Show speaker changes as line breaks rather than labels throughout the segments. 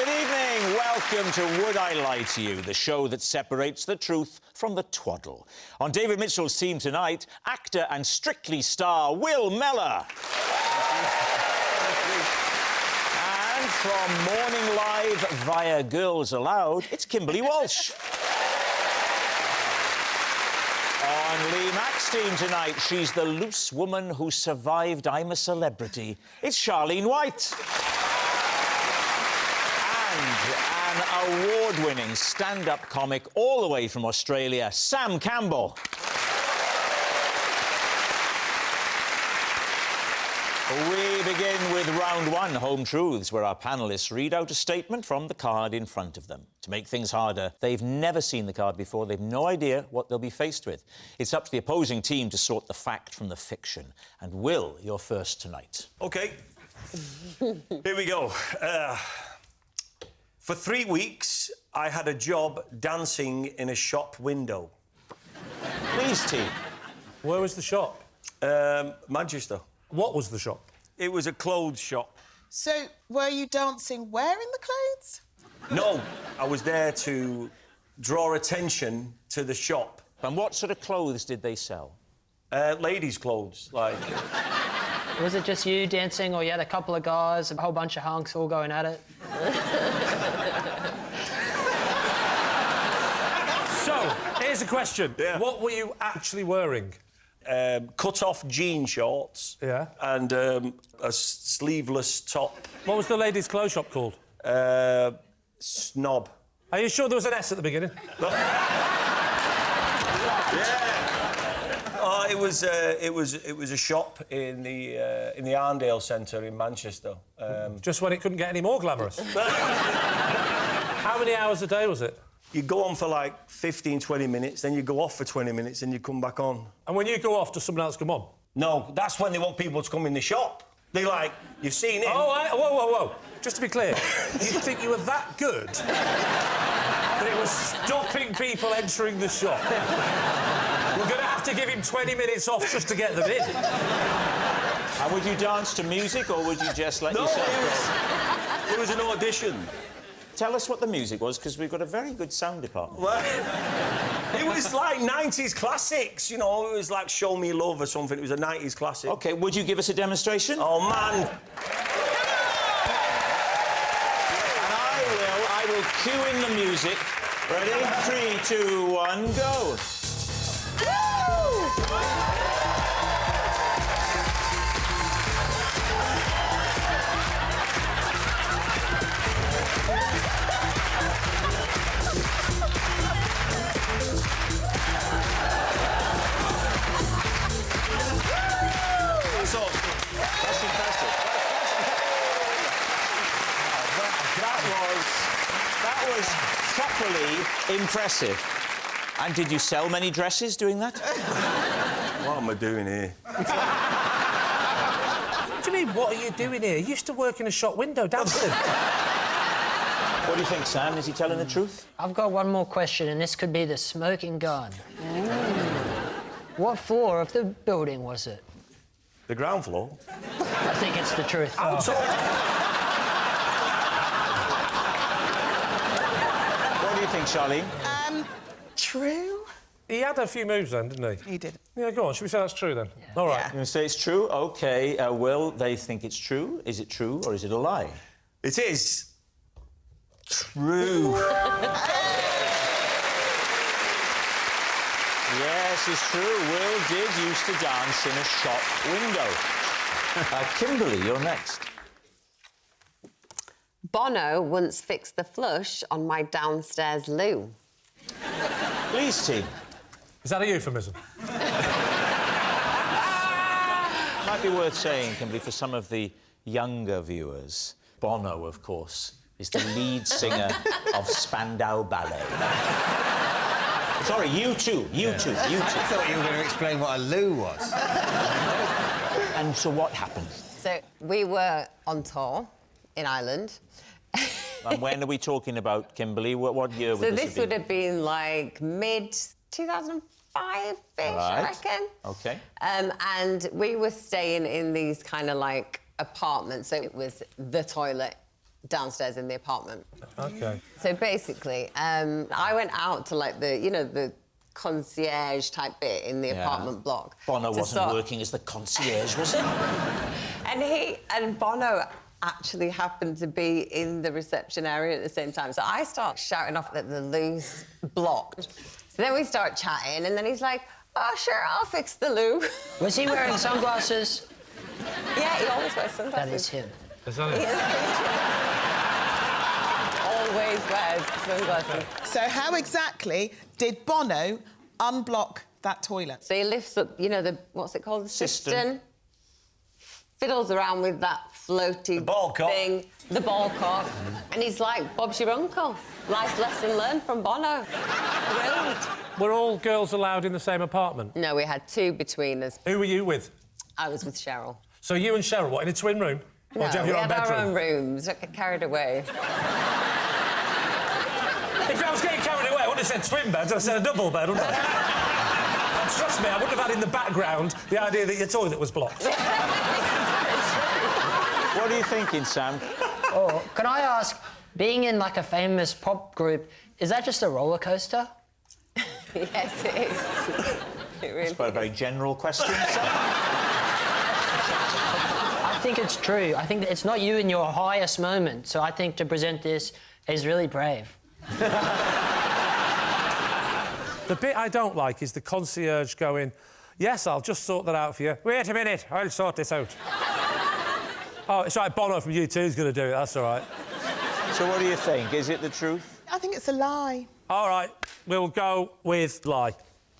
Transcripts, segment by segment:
Good evening. Welcome to Would I Lie to You, the show that separates the truth from the twaddle. On David Mitchell's team tonight, actor and Strictly star Will Mellor. And from Morning Live via Girls Aloud, it's Kimberley Walsh. On Lee Mack's team tonight, she's the loose woman who survived I'm a Celebrity. It's Charlene White. And an award-winning stand-up comic all the way from Australia, Sam Campbell. We begin with round one, Home Truths, where our panellists read out a statement from the card in front of them. To make things harder, they've never seen the card before. They've no idea what they'll be faced with. It's up to the opposing team to sort the fact from the fiction. And Will, you're first tonight.
OK. Here we go. For 3 weeks, I had a job dancing in a shop window.
Please, team.
Where was the shop?
Manchester.
What was the shop?
It was a clothes shop.
So, were you dancing where in the clothes?
No, I was there to draw attention to the shop.
And what sort of clothes did they sell?
Ladies' clothes, like...
Was it just you dancing, or you had a couple of guys, a whole bunch of hunks all going at it?
So, here's a question.
Yeah.
What were you actually wearing?
Cut-off jean shorts.
Yeah.
And a sleeveless top.
What was the ladies' clothes shop called?
Snob.
Are you sure there was an S at the beginning?
Yeah. Oh, it was a shop in the Arndale Centre in Manchester.
Just when it couldn't get any more glamorous. How many hours a day was it?
You go on for like 15, 20 minutes, then you go off for 20 minutes, and you come back on.
And when you go off, does someone else come on?
No, that's when they want people to come in the shop. They like, you've seen it.
Oh, whoa. Just to be clear, you think you were that good that it was stopping people entering the shop? We're going to have to give him 20 minutes off just to get them in.
And would you dance to music, or would you just let yourself
go? It was an audition.
Tell us what the music was, because we've got a very good sound department.
Well, it was like 90s classics, you know. It was like Show Me Love or something. It was a 90s classic.
OK, would you give us a demonstration?
Oh, man.
And I will cue in the music. Ready? 3, 2, 1, go. That's impressive. That was properly impressive. And did you sell many dresses doing that?
What am I doing here?
What do you mean, what are you doing here? You used to work in a shop window dancing.
What do you think, Sam? Is he telling the truth?
I've got one more question, and this could be the smoking gun. What floor of the building was it?
The ground floor.
I think it's the truth.
What do you think, Charlene?
True?
He had a few moves then, didn't he?
He did.
Yeah, go on. Should we say that's true then?
Yeah.
All right.
Yeah.
You going to say it's true? OK. Will, they think it's true. Is it true, or is it a lie?
It is true.
Yes, it's true. Will did used to dance in a shop window. Kimberley, you're next.
Bono once fixed the flush on my downstairs loo.
Please, team.
Is that a euphemism?
Might be worth saying, Kimberley, for some of the younger viewers, Bono, of course, is the lead singer of Spandau Ballet. Sorry, you too.
I thought you were going to explain what a loo was.
And so what happened?
So we were on tour in Ireland.
And when are we talking about, Kimberley? What year would
So
this
this would have been like mid-2005-ish, I reckon.
OK.
And we were staying in these kind of like apartments. So it was the toilet downstairs in the apartment.
OK.
So basically, I went out to, like, the concierge type bit in the apartment block.
Bono wasn't working as the concierge, was he?
And Bono actually happened to be in the reception area at the same time. So I start shouting off that the loo's blocked. So then we start chatting, and then he's like, "Oh, sure, I'll fix the loo."
Was he wearing sunglasses?
Yeah, he always wears sunglasses.
That is him.
Is that it?
Always wears sunglasses.
So how exactly did Bono unblock that toilet?
So he lifts up, what's it called? The cistern. Fiddles around with that floaty
ball cock.
thing, the ball cock, and he's like, "Bob's your uncle." Life lesson learned from Bono. Brilliant.
Were all girls allowed in the same apartment?
No, we had two between us.
Who were you with?
I was with Cheryl.
So you and Cheryl, what, in a twin room? Or do you have your
we
own
had
bedroom?
our own rooms. Don't get carried away.
If I was getting carried away, I would have said twin beds, I'd have said a double bed, wouldn't I? And trust me, I wouldn't have had in the background the idea that your toilet was blocked.
What are you thinking, Sam?
Oh, can I ask, being in, like, a famous pop group, is that just a roller coaster?
Yes, it is. It really
It's quite a very general question, Sam.
I think it's true. I think that it's not you in your highest moment, so I think to present this is really brave.
The bit I don't like is the concierge going, "Yes, I'll just sort that out for you. Wait a minute, I'll sort this out." Oh, it's right, Bono from U2 is going to do it, that's all right.
So what do you think? Is it the truth?
I think it's a lie.
All right, we'll go with lie.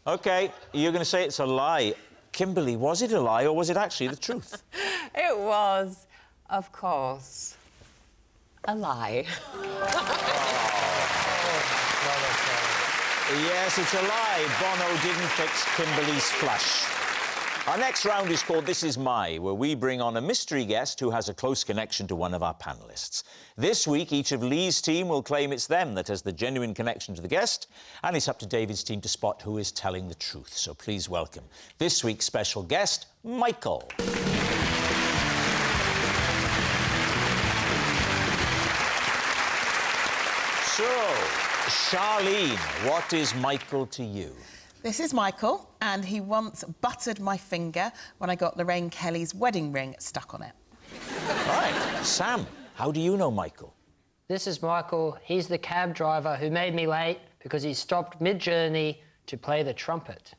OK, you're going to say it's a lie. Kimberley, was it a lie or was it actually the truth?
It was, of course, a lie.
Yes, it's a lie. Bono didn't fix Kimberley's flush. Our next round is called This Is My, where we bring on a mystery guest who has a close connection to one of our panellists. This week, each of Lee's team will claim it's them that has the genuine connection to the guest, and it's up to David's team to spot who is telling the truth. So please welcome this week's special guest, Michael. So, Charlene, what is Michael to you?
This is Michael, and he once buttered my finger when I got Lorraine Kelly's wedding ring stuck on it.
All right. Sam, how do you know Michael?
This is Michael. He's the cab driver who made me late because he stopped mid-journey to play the trumpet.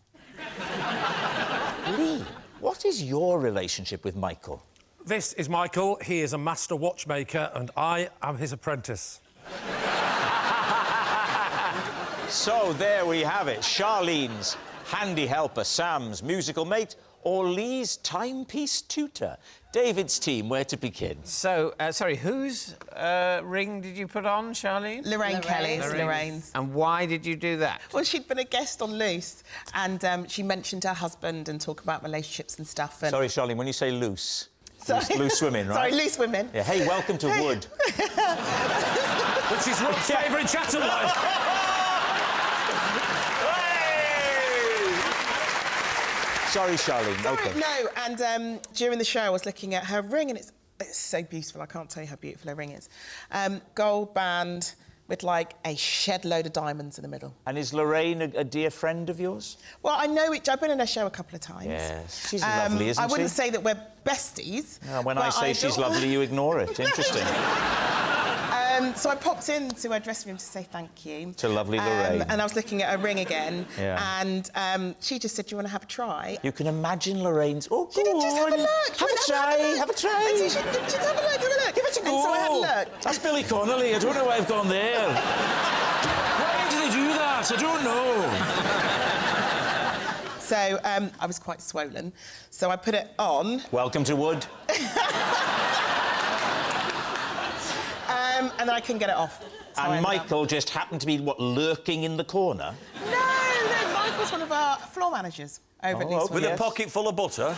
Lee, what is your relationship with Michael?
This is Michael. He is a master watchmaker and I am his apprentice.
So there we have it. Charlene's handy helper, Sam's musical mate, or Lee's timepiece tutor. David's team, where to begin?
So, sorry, whose ring did you put on, Charlene?
Lorraine Kelly's. Lorraine's.
And why did you do that?
Well, she'd been a guest on Loose, and she mentioned her husband and talk about relationships and stuff. And...
Sorry, Charlene, when you say loose,
Sorry.
loose women, right?
Sorry, loose women.
Yeah, hey, welcome to Wood.
Which is Rob's favourite chattel line.
Sorry, Charlene.
Sorry,
OK.
no, and during the show I was looking at her ring, and it's so beautiful. I can't tell you how beautiful her ring is. Gold band with, like, a shed load of diamonds in the middle.
And is Lorraine a dear friend of yours?
Well, I know it. I've been in her show a couple of times.
Yes. She's lovely, isn't she?
I wouldn't say that we're besties.
When I say she's lovely, you ignore it. Interesting.
So I popped into her dressing room to say thank you.
To lovely Lorraine.
And I was looking at her ring again.
Yeah.
And she just said, "Do you want to have a try?"
You can imagine Lorraine's... Oh,
She didn't just have a look.
Have a try, have a try.
And so she didn't just have a look,
Give it a go.
And so I had a look.
That's Billy Connolly. I don't know why I've gone there. Why did they do that? I don't know.
So I was quite swollen. So I put it on.
Welcome to Wood.
And then I couldn't get it off. So
And Michael just happened to be, what, lurking in the corner?
No, Michael's one of our floor managers over at Lee's.
With a pocket full of butter?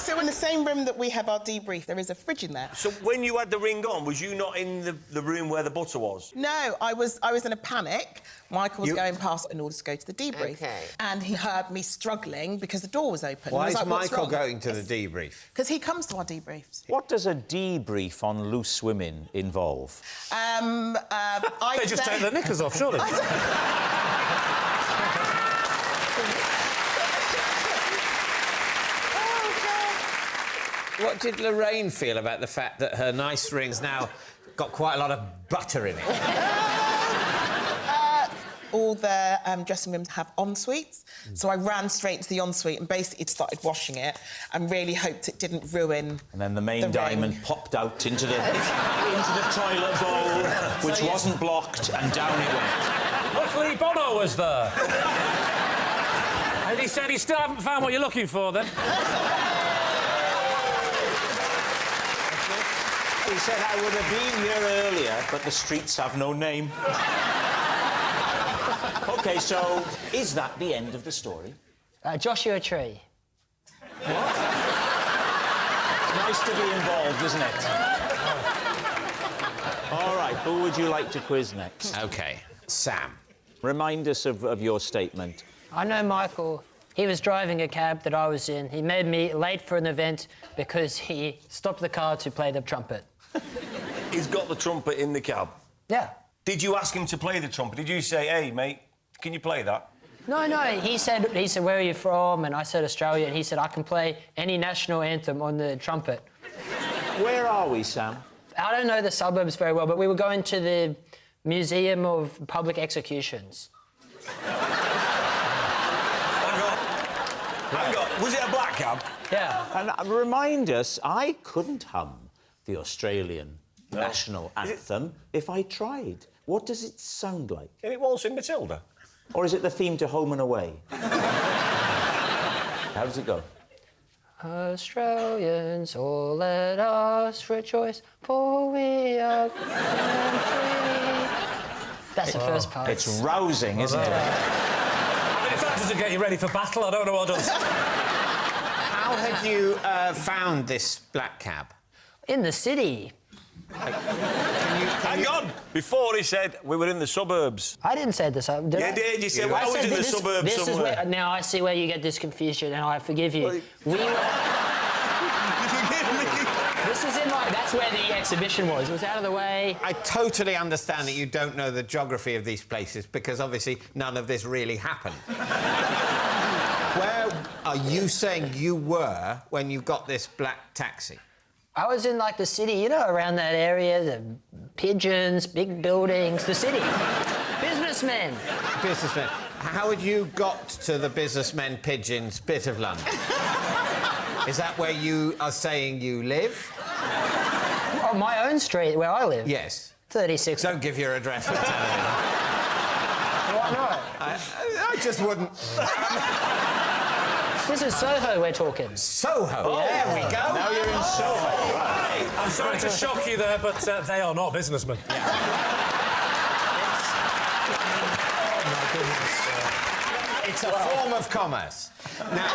So in the same room that we have our debrief, there is a fridge in there.
So when you had the ring on, was you not in the room where the butter was?
No, I was in a panic. Michael was going past in order to go to the debrief.
Okay.
And he heard me struggling because the door was open.
Why
I was
is
like, "What's
Michael
wrong?"
going to the debrief?
Because he comes to our debriefs.
What does a debrief on loose women involve?
They just take their knickers off, surely.
What did Lorraine feel about the fact that her nice ring's now got quite a lot of butter in it?
All the dressing rooms have en-suites, so I ran straight to the en-suite and basically started washing it and really hoped it didn't ruin.
And then the main
the
diamond
ring.
popped out into the toilet bowl, which wasn't blocked, and down it went.
Luckily, Bono was there. And he said he still haven't found what you're looking for, then.
He said I would have been here earlier, but the streets have no name. OK, so is that the end of the story?
Joshua Tree.
Nice to be involved, isn't it? All right, who would you like to quiz next?
OK, Sam.
Remind us of your statement.
I know Michael. He was driving a cab that I was in. He made me late for an event because he stopped the car to play the trumpet.
He's got the trumpet in the cab.
Yeah.
Did you ask him to play the trumpet? Did you say, hey, mate, can you play that?
No, he said, where are you from? And I said, Australia. And he said, I can play any national anthem on the trumpet.
Where are we, Sam?
I don't know the suburbs very well, but we were going to the Museum of Public Executions.
Hang on. Was it a black cab?
Yeah.
And remind us, I couldn't hum the Australian national anthem if I tried. What does it sound like?
Is it Walsh in Matilda?
Or is it the theme to Home and Away? How does it go?
Australians, all let us rejoice, for we are free. That's the first part.
It's rousing, isn't it?
I mean, if that doesn't get you ready for battle, I don't know what does.
How had you found this black cab?
In the city.
Hang on! Before he said we were in the suburbs.
I didn't say this. Did I?
You did. You said, well, I was in the suburbs
this
somewhere.
Is where, now I see where you get this confusion, and I forgive you.
Well,
We were...
You forgive me?
This is in like... That's where the exhibition was. It was out of the way.
I totally understand that you don't know the geography of these places because obviously none of this really happened. Where are you saying you were when you got this black taxi?
I was in, like, the city, you know, around that area, the pigeons, big buildings, the city. Businessmen.
Businessmen. How had you got to the businessmen pigeons bit of London? Is that where you are saying you live?
Oh, my own street, where I live?
Yes.
36.
Don't give your address for television.
Why not?
I just wouldn't.
This is Soho we're talking.
Soho. There we go.
Now you're in Soho. Right.
I'm sorry to shock you there, but they are not businessmen.
Oh, my goodness.
It's a form of commerce. Now,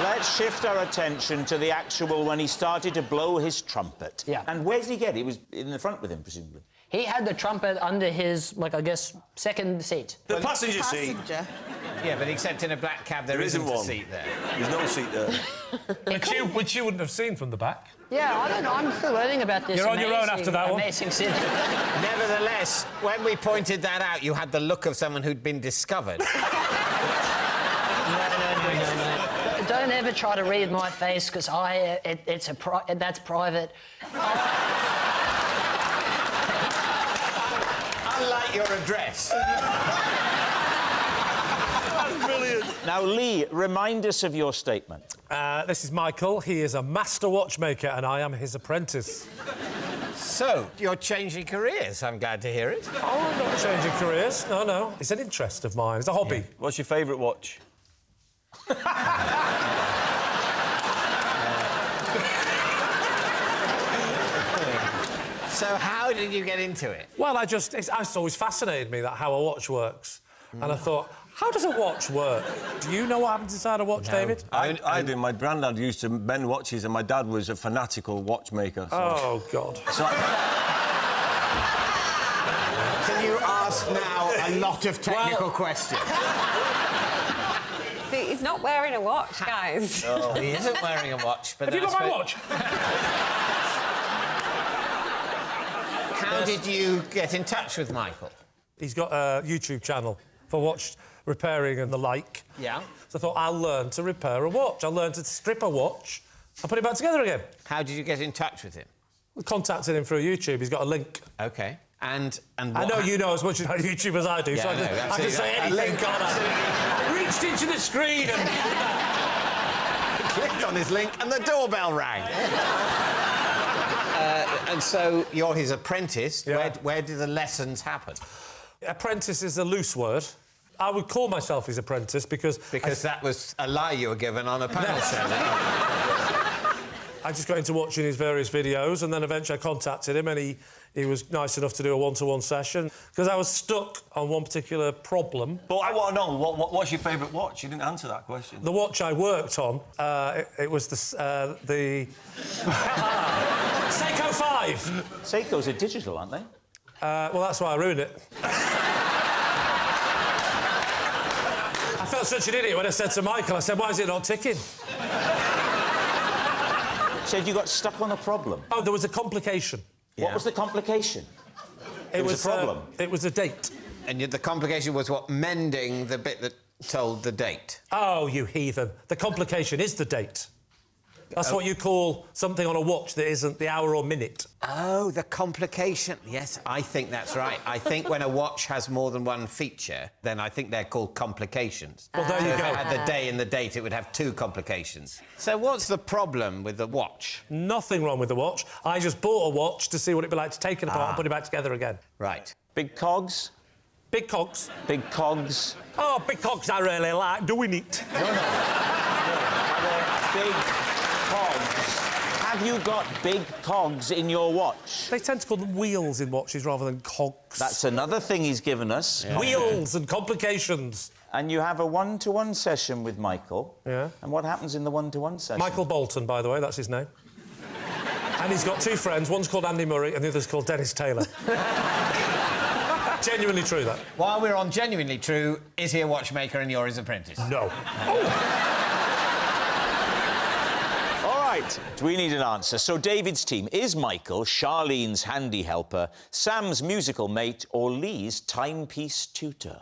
Let's shift our attention to the actual when he started to blow his trumpet.
Yeah.
And where did he get it? He was in the front with him, presumably.
He had the trumpet under his, like, I guess, second seat.
The passenger seat.
Passenger.
yeah, but except in a black cab, there isn't a
one.
seat there.
There's no seat there.
Which you wouldn't have seen from the back.
Yeah, I don't know. I'm still learning about this.
You're on your own after that one.
Amazing city.
Nevertheless, when we pointed that out, you had the look of someone who'd been discovered.
No. Don't ever try to read my face, because that's private.
Unlike your address.
Brilliant.
Now, Lee, remind us of your statement.
This is Michael. He is a master watchmaker, and I am his apprentice.
So, you're changing careers. I'm glad to hear it.
Oh, I'm not changing careers. No. It's an interest of mine. It's a hobby.
What's your favourite watch?
So, how did you get into it?
Well, it's always fascinated me that how a watch works. And I thought, How does a watch work? Do you know what happens inside a watch, David?
I do. My granddad used to mend watches, and my dad was a fanatical watchmaker. So.
Oh, God.
So
Can you ask now a lot of technical questions?
See, he's not wearing a watch, guys.
He isn't wearing a watch, but
Have you got my watch?
How did you get in touch with Michael?
He's got a YouTube channel for watch repairing and the like.
Yeah.
So I thought, I'll learn to repair a watch. I'll learn to strip a watch and put it back together again.
How did you get in touch with him?
We contacted him through YouTube. He's got a link.
OK. And
I know you know as much about YouTube as I do, so I can say anything, can't I? I reached into the screen and...
clicked on his link and the doorbell rang. And so you're his apprentice.
Yeah.
Where do the lessons happen?
Apprentice is a loose word. I would call myself his apprentice because...
Because that was a lie you were given on a panel show.
I just got into watching his various videos, and then eventually I contacted him, and he was nice enough to do a one-to-one session because I was stuck on one particular problem.
But I want to know, what's your favourite watch? You didn't answer that question.
The watch I worked on, it was the Seiko 5.
Seikos are digital, aren't they?
Well, that's why I ruined it. I felt such an idiot when I said to Michael, I said, why is it not ticking?
Said you got stuck on a problem.
Oh, there was a complication.
What was the complication? It was a problem.
It was a date.
And the complication was what? Mending the bit that told the date.
Oh, you heathen. The complication is the date. That's what you call something on a watch that isn't the hour or minute.
Oh, the complication. Yes, I think that's right. I think when a watch has more than one feature, then I think they're called complications.
Well, there you
If
go.
it had the day and the date, it would have two complications. So what's the problem with the watch?
Nothing wrong with the watch. I just bought a watch to see what it'd be like to take it apart and put it back together again.
Right.
Big cogs?
Big cogs.
Big cogs?
Oh, big cogs I really like doing it.
Big cogs. Have you got big cogs in your watch?
They tend to call them wheels in watches rather than cogs.
That's another thing he's given us.
Yeah. Wheels and complications.
And you have a one-to-one session with Michael.
Yeah.
And what happens in the one-to-one session?
Michael Bolton, by the way, that's his name. And he's got two friends. One's called Andy Murray and the other's called Dennis Taylor. Genuinely true, that.
While we're on genuinely true, is he a watchmaker and you're his apprentice?
No.
All right, we need an answer. So David's team, is Michael Charlene's handy helper, Sam's musical mate, or Lee's timepiece tutor?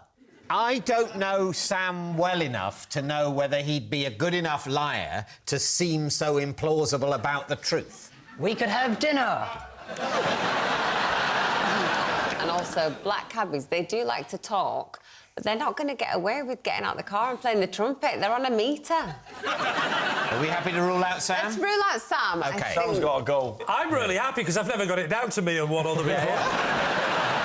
I don't know Sam well enough to know whether he'd be a good enough liar to seem so implausible about the truth.
We could have dinner.
And also, black cabbies, they do like to talk, but they're not going to get away with getting out the car and playing the trumpet. They're on a meter.
Are we happy to rule out Sam?
Let's rule out Sam.
OK.
Sam's got to go.
I'm really happy because I've never got it down to me and one other before.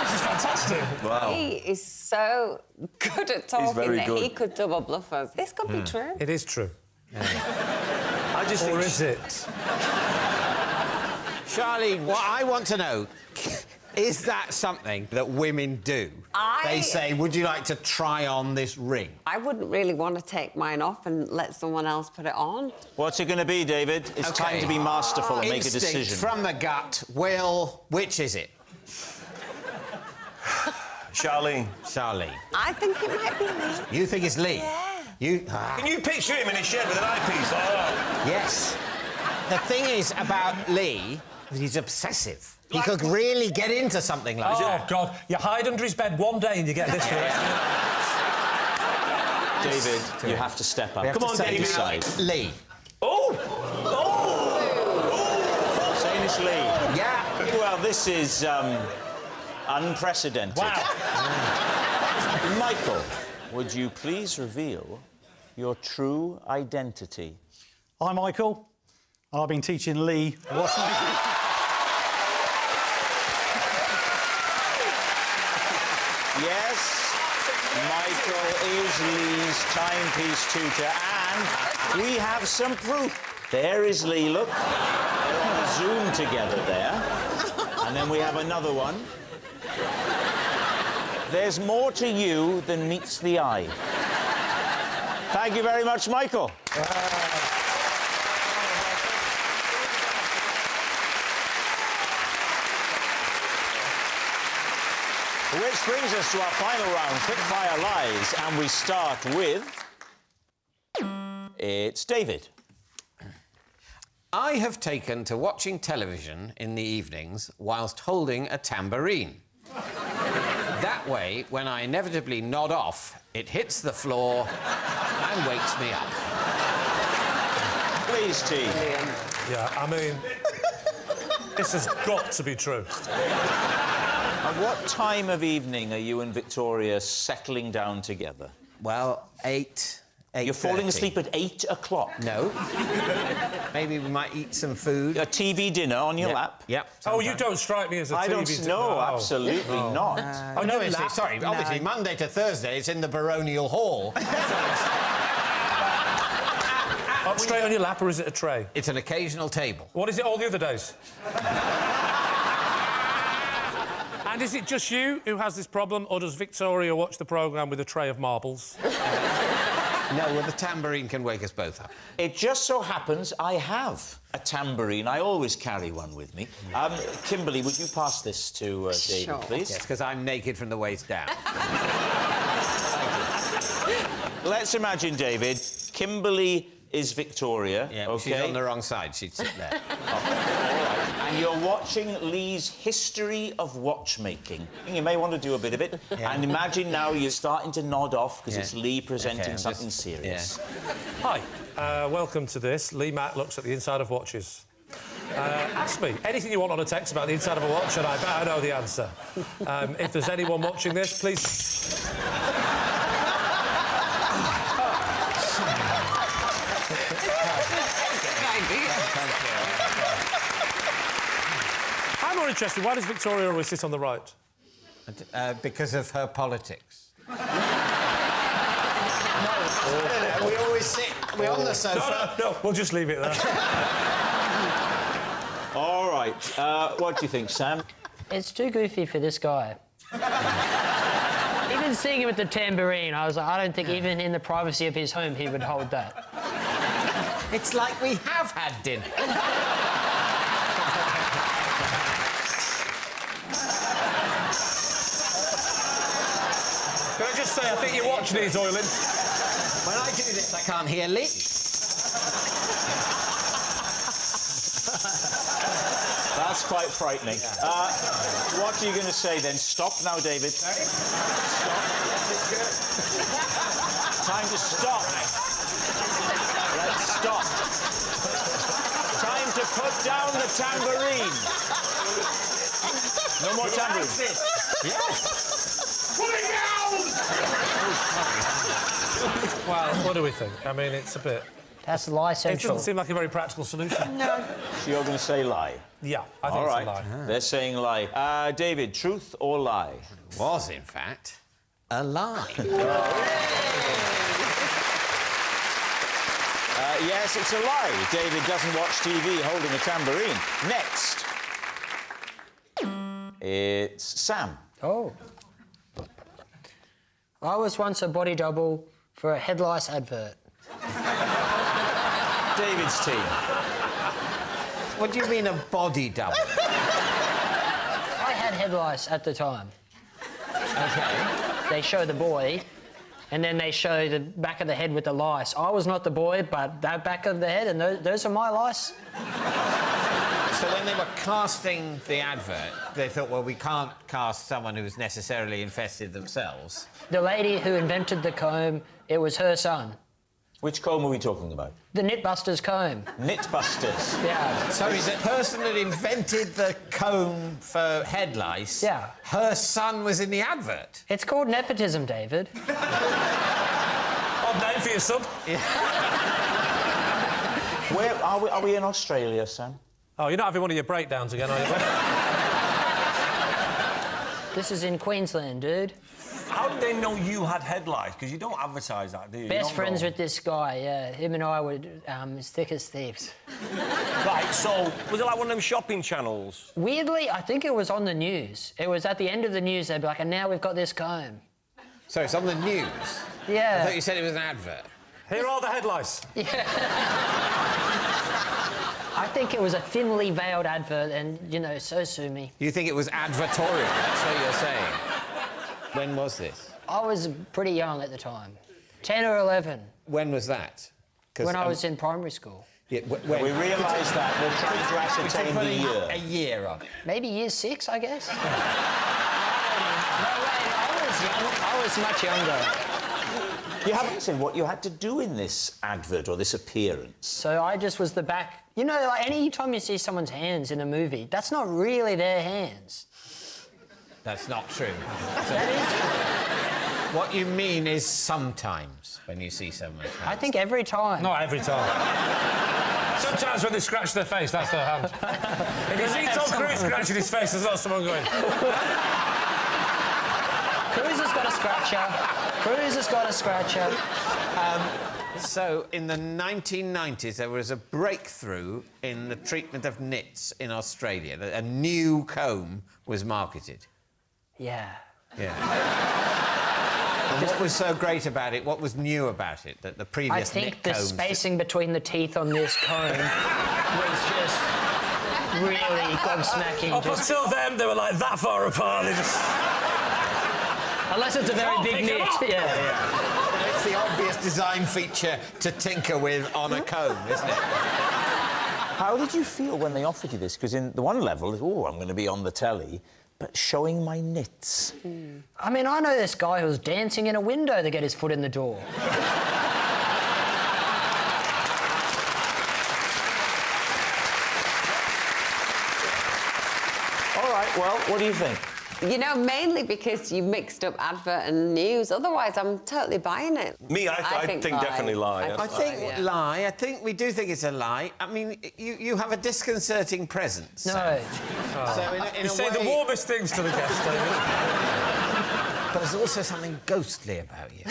This is fantastic.
Wow.
He is so good at talking
very
that
good.
he could double bluff us. This could be true.
It is true.
I just think...
Or is it?
Charlene, what I want to know, is that something that women do? They say, would you like to try on this ring?
I wouldn't really want to take mine off and let someone else put it on.
What's it going to be, David? It's time to be masterful and make a
Instinct
decision.
from the gut. Will, which is it?
Charlene.
Charlene.
I think it might be me.
You think it's Lee?
Yeah.
You...
Can you picture him in his shed with an eyepiece?
Yes. The thing is about Lee, that he's obsessive. He could really get into something like that.
Oh, God. You hide under his bed one day and you get this for the rest of your life.
David, you have to step up.
Come on, David.
Decide.
Lee.
Oh!
Saying it's Lee.
Yeah.
Well, this is unprecedented.
Wow.
Michael, would you please reveal your true identity?
Hi, Michael. I've been teaching Lee watchmaking.
Yes, Michael is Lee's timepiece tutor, and we have some proof. There is Lee, look. They're on a Zoom together there. And then we have another one. There's more to you than meets the eye. Thank you very much, Michael. Which brings us to our final round, Quickfire Lies, and we start with... It's David.
I have taken to watching television in the evenings whilst holding a tambourine. That way, when I inevitably nod off, it hits the floor and wakes me up.
Please, T.
Yeah, I mean, this has got to be true.
At what time of evening are you and Victoria settling down together?
Well, 8.
You're falling asleep at 8 o'clock?
No. Maybe we might eat some food.
A TV dinner on your lap?
Yep.
Oh, you don't strike me as a TV
I don't
dinner.
know,
No.
absolutely not.
Oh, no, obviously, obviously, Monday to Thursday, it's in the baronial hall.
Straight on your lap, or is it a tray?
It's an occasional table.
What is it all the other days? And is it just you who has this problem, or does Victoria watch the programme with a tray of marbles?
No, well, the tambourine can wake us both up.
It just so happens I have a tambourine. I always carry one with me. Kimberley, would you pass this to David,
Sure.
please?
Yes, because I'm naked from the waist down.
Let's imagine, David, Kimberley is Victoria,
Yeah,
OK?
she's on the wrong side. She'd sit there.
And you're watching Lee's History of Watchmaking. You may want to do a bit of it.
Yeah.
And imagine now you're starting to nod off because it's Lee presenting
Okay,
something serious.
Hi, welcome to this. Lee Mack looks at the inside of watches. Ask me anything you want on a text about the inside of a watch, and I bet I know the answer. If there's anyone watching this, please... I'm more interested, why does Victoria always sit on the right?
Because of her politics. We always sit... We're on the sofa...
No, we'll just leave it there.
All right. What do you think, Sam?
It's too goofy for this guy. Even seeing him with the tambourine, I was like, I don't think even in the privacy of his home he would hold that.
It's like we have had dinner.
Can I just say, I think your watch needs oiling.
When I do this, I can't hear Lee.
That's quite frightening. What are you going to say then? Stop now, David. Stop. Time to stop. Let's stop. Time to put down the tambourine. No more tambourine.
Put it down! Well, what do we think? I mean, it's a bit...
That's lie
It
central.
doesn't seem like a very practical solution.
No.
So you're going to say lie?
Yeah, I think
All
it's
right.
a lie.
They're saying lie. David, truth or lie?
Was, in fact, a lie.
Yes, it's a lie. David doesn't watch TV holding a tambourine. Next. It's Sam.
Oh. I was once a body double for a head lice advert.
David's team.
What do you mean a body double?
I had head lice at the time. OK. They show the boy, and then they show the back of the head with the lice. I was not the boy, but that back of the head, and those are my lice.
So when they were casting the advert, they thought, well, we can't cast someone who's necessarily infested themselves.
The lady who invented the comb, it was her son.
Which comb are we talking about?
The Knitbusters comb.
Knitbusters.
Yeah.
Sorry, the person that invented the comb for head lice,
Yeah.
her son was in the advert.
It's called nepotism, David.
Odd name for your son.
Where are we in Australia, Sam?
Oh, you're not having one of your breakdowns again, are you?
This is in Queensland, dude.
How did they know you had head lice? Because you don't advertise that, do you?
Best friends with this guy, yeah. Him and I were as thick as thieves.
Right, so was it like one of them shopping channels?
Weirdly, I think it was on the news. It was at the end of the news, they'd be like, and now we've got this comb.
So it's on the news. I
Yeah.
thought you said it was an advert.
Here are the headlights.
I think it was a thinly veiled advert, and, you know, so sue me.
You think it was advertorial? That's what you're saying. When was this?
I was pretty young at the time. 10 or 11.
When was that? 'Cause,
When I was in primary school.
Yeah,
We realise that. We're trying to ascertain the year.
A year on.
Maybe year 6, I guess. No way, I was much younger.
You haven't said what you had to do in this advert or this appearance.
So I just was the back... You know, like, any time you see someone's hands in a movie, that's not really their hands.
That's not true. What you mean is sometimes when you see someone's hands.
I think every time.
Not every time. Sometimes when they scratch their face, that's their hand. If you see Tom Cruise scratching his face, there's not someone going...
Cruise has got a scratcher. Cruise has got a scratcher.
So, in the 1990s, there was a breakthrough in the treatment of nits in Australia. A new comb was marketed.
Yeah.
Yeah. And what was so great about it? What was new about it? That the previous
I think
nit
the
combs...
spacing between the teeth on this comb was just really gobsmacking.
Up until then, they were like that far apart. They just...
Unless it's a very
Can't
big
pick 'em
nit.
up.
Yeah.
It's the obvious design feature to tinker with on a comb, isn't it?
How did you feel when they offered you this? Because in the one level, oh, I'm going to be on the telly, but showing my nits.
I mean, I know this guy who's dancing in a window to get his foot in the door.
All right, well, what do you think?
You know, mainly because you mixed up advert and news. Otherwise, I'm totally buying it.
Me, I think definitely lie.
I think lie. I think we do think it's a lie. I mean, you have a disconcerting presence.
No.
So in
You
a
say
way,
the warmest things to the guests, David.
but there's also something ghostly about you.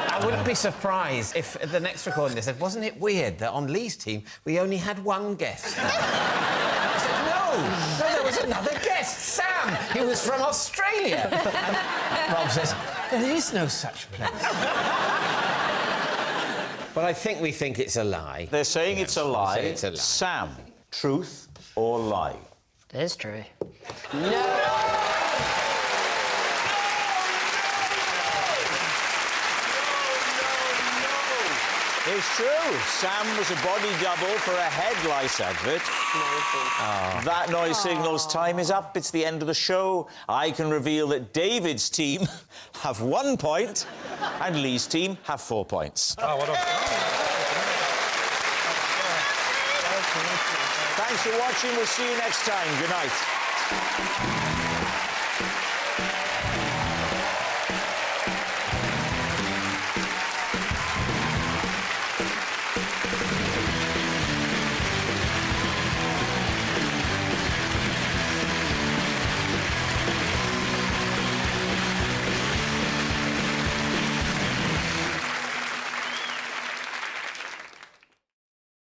I wouldn't be surprised if at the next recording they said, wasn't it weird that on Lee's team we only had one guest? I said, no, there was another guest, Sam. He was from Australia. And Rob says, there is no such place. But I think we think it's a lie.
They're saying it's a lie.
It's a lie.
Sam, truth or lie?
That's true.
It's true. Sam was a body double for a head lice advert. That noise signals time is up. It's the end of the show. I can reveal that David's team have 1 point and Lee's team have 4 points.
Oh, what a...
Thanks for watching. We'll see you next time. Good night.